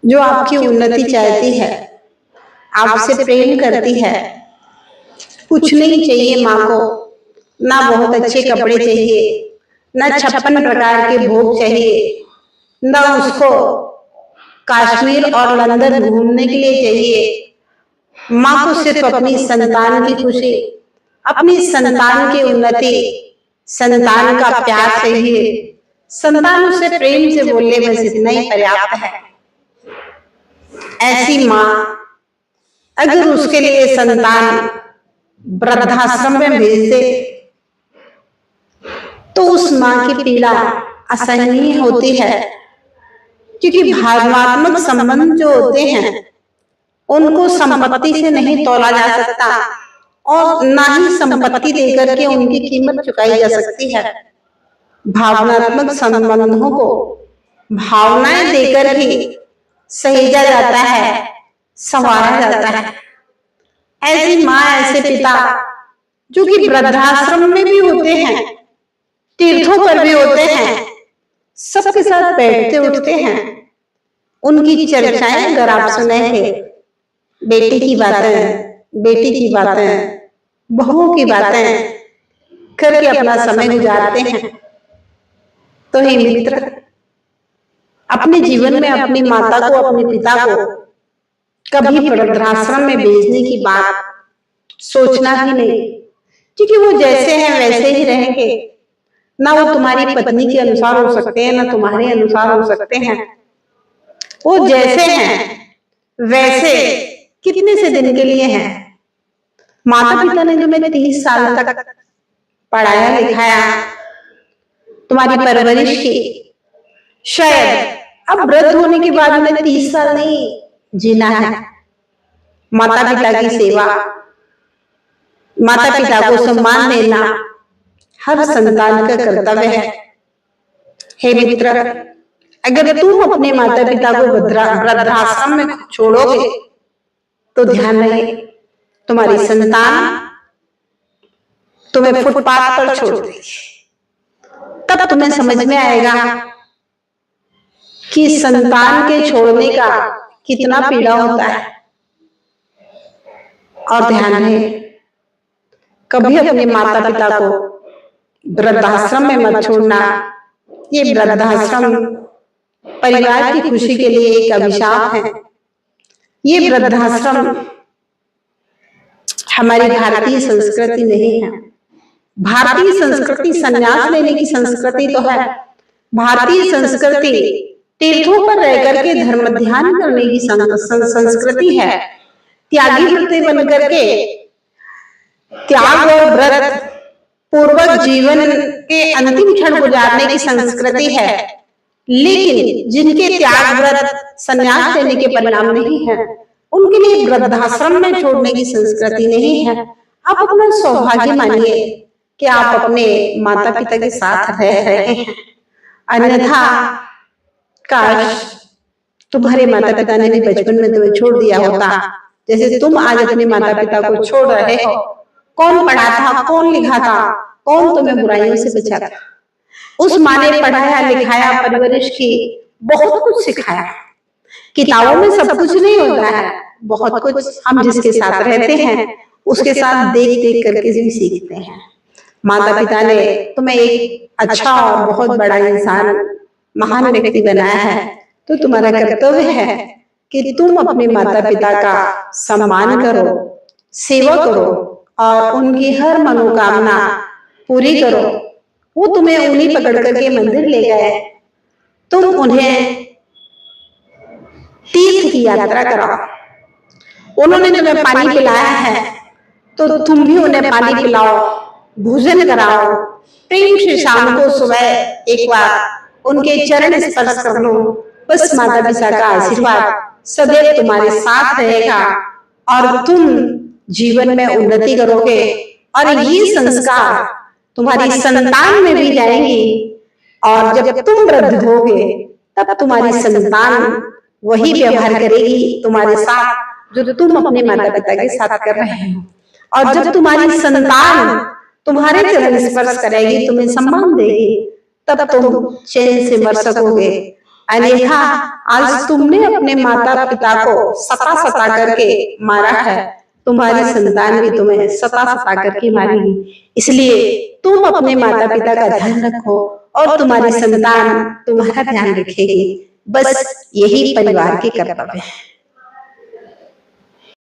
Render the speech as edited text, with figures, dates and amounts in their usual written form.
जो आपकी उन्नति चाहती है, आपसे प्रेम करती है। कुछ नहीं चाहिए माँ को, ना बहुत अच्छे कपड़े चाहिए, ना 56 प्रकार के भोग चाहिए, ना उसको कश्मीर और लंदन घूमने के लिए चाहिए। माँ को सिर्फ अपनी संतान की खुशी, अपनी संतान की उन्नति, संतान का प्यार चाहिए। संतान उसे प्रेम से बोले, बस इतना ही पर्याप्त है। ऐसी माँ अगर उसके लिए संतान वृद्धाश्रम में भेज दे तो उस माँ की पीड़ा असहनीय होती है, क्योंकि भावनात्मक संबंध जो होते हैं उनको संपत्ति से नहीं तोला जा सकता और ना ही संपत्ति देकर के उनकी कीमत चुकाई जा सकती है। भावनात्मक संबंधों को भावनाएं देकर ही सहेजा जाता है, संवारा जाता है। ऐसी माँ, ऐसे पिता जो कि वृद्धाश्रम में भी होते हैं, तीर्थों पर भी होते हैं, सबके साथ बैठते उठते हैं, उनकी चर्चाएं अगर आप सुनेंगे, बेटी की बातें, बेटी की बातें, बहुओं की बातें करके अपना समय गुजारते हैं, तो हे मित्र, अपने जीवन में अपनी माता को, अपने पिता को कभी वृद्धाश्रम में भेजने की बात सोचना भी नहीं, क्योंकि वो जैसे हैं वैसे ही रहेंगे। ना वो तुम्हारी पत्नी के अनुसार हो सकते हैं, ना तुम्हारे अनुसार हो सकते हैं। वो जैसे हैं वैसे कितने से दिन के लिए हैं। माता पिता ने तुम्हें 30 साल तक पढ़ाया लिखाया, तुम्हारी परवरिश की, शायद अब वृद्ध होने के बाद उन्हें 30 साल नहीं जीना है। माता पिता की सेवा, माता पिता को सम्मान देना हर संतान का कर्तव्य है। हे मित्र, अगर तुम अपने माता पिता को वृद्धाश्रम में छोड़ोगे तो ध्यान रहे, तुम्हारी संतान तुम्हें फुटपाथ पर छोड़ देगी। तब तुम्हें समझ में आएगा कि संतान के छोड़ने का कितना पीड़ा होता है। और ध्यान रहे, कभी अपने माता पिता को वृद्धाश्रम में मत छोड़ना। ये वृद्धाश्रम परिवार की खुशी के लिए एक अभिशाप है। ये वृद्धाश्रम हमारी भारतीय संस्कृति नहीं है। भारतीय संस्कृति संन्यास लेने की संस्कृति तो है। भारतीय संस्कृति तीर्थों पर रह करके धर्म ध्यान करने की संस्कृति है। त्यागी व्रत बन करके त्याग और व्रत पूर्वक जीवन के अंतिम क्षण गुजारने की संस्कृति है। लेकिन जिनके त्याग व्रत संन्यास लेने के परिणाम नहीं है, उनके लिए वृद्धाश्रम में छोड़ने की संस्कृति नहीं है। आप अपना सौभाग्य मानिए कि आप अपने माता पिता के साथ रह रहे हैं, अन्यथा काश तुम्हारे माता पिता ने भी बचपन में तुम्हें छोड़ दिया होता, जैसे तुम आज अपने माता पिता को छोड़ रहे हो। कौन पढ़ा था, कौन लिखा था, कौन तुम्हें बुराइयों से बचा था? उस माँ ने पढ़ाया लिखाया, परवरिश की, बहुत कुछ सिखाया। किताबों में सब कुछ नहीं होता है, बहुत कुछ हम जिसके साथ रहते हैं उसके साथ देख देख करके भी सीखते हैं। माता पिता ने तुम्हें एक अच्छा और बहुत बड़ा इंसान, महान व्यक्ति बनाया है, तो तुम्हारा कर्तव्य है कि तुम अपने माता पिता का सम्मान करो, सेवा करो और उनकी हर मनोकामना पूरी करो। वो तुम्हें उंगली पकड़ करके मंदिर ले गए, तुम उन्हें तीर्थ की यात्रा कराओ। उन्होंने तुम्हें पानी पिलाया है तो तुम भी उन्हें पानी पिलाओ, भोजन कराओ। प्रेम से शाम को सुबह एक बार उनके चरण स्पर्श कर लो। बस माता पिता का आशीर्वाद सदैव तुम्हारे साथ रहेगा और तुम जीवन में उन्नति करोगे और ये संस्कार तुम्हारी संतान में भी जाएंगी। और जब तुम वृद्ध होगे तब तुम्हारी संतान वही व्यवहार करेगी तुम्हारे साथ जो तुम अपने माता पिता के साथ कर रहे हो। और जब तुम्हारी संतान तुम्हारे चरण स्पर्श करेगी, तुम्हें सम्मान देगी, तब तुम चैन से मर सकोगे। अन्यथा आज तुमने अपने माता पिता को सता सता करके मारा है, तुम्हारी संतान भी तुम्हें सता सता करके मारेगी। इसलिए तुम अपने माता पिता का ध्यान रखो और तुम्हारी संतान तुम्हारा ध्यान रखेगी। बस यही परिवार की कर्तव्य है।